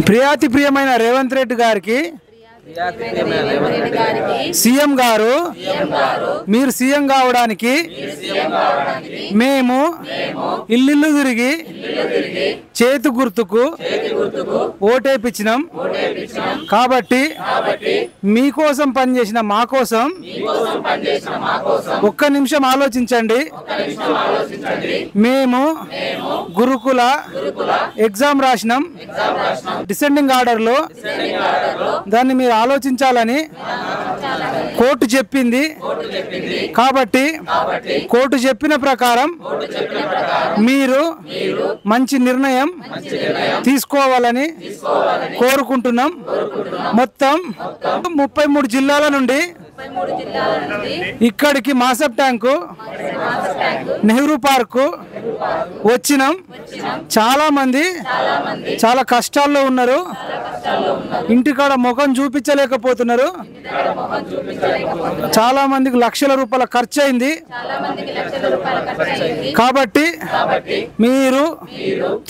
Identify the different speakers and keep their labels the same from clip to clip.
Speaker 1: ప్రియాతి ప్రియమైన రేవంత్ రెడ్డి గారికి సీఎం గారు మీరు సీఎం కావడానికి మేము ఇల్లు తిరిగి చేతు గుర్తుకు ఓటేపించినాం కాబట్టి మీకోసం పనిచేసిన మా కోసం ఒక్క నిమిషం ఆలోచించండి। మేము గురుకుల ఎగ్జామ్ రాసినాం డిసెండింగ్ ఆర్డర్ లో దాన్ని మీరు ఆలోచించాలని కోర్టు చెప్పింది కాబట్టి కోర్టు చెప్పిన ప్రకారం మీరు మంచి నిర్ణయం తీసుకోవాలని కోరుకుంటున్నాం। మొత్తం 33 జిల్లాల నుండి ఇక్కడికి మాసబ్ ట్యాంకు నెహ్రూ పార్కు వచ్చినాం। చాలా మంది చాలా కష్టాల్లో ఉన్నారు, ఇంటికాడ ముఖం చూపించలేకపోతున్నారు, చాలా మందికి లక్షల రూపాయల ఖర్చు అయింది కాబట్టి మీరు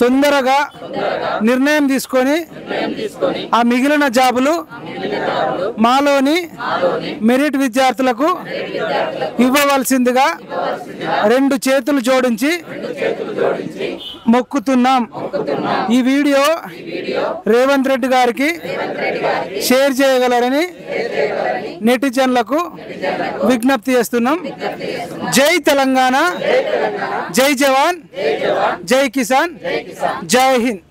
Speaker 1: తొందరగా నిర్ణయం తీసుకొని ఆ మిగిలిన జాబులు మాలోని మెరిట్ విద్యార్థులకు ఇవ్వవలసిందిగా రెండు చేతులు జోడించి మొక్కుతున్నాం। ఈ వీడియో రేవంత్ రెడ్డి గారికి షేర్ చేయగలరని నెటిజన్లకు విజ్ఞప్తి చేస్తున్నాం। జై తెలంగాణ, జై జవాన్, జై కిసాన్, జై హింద్।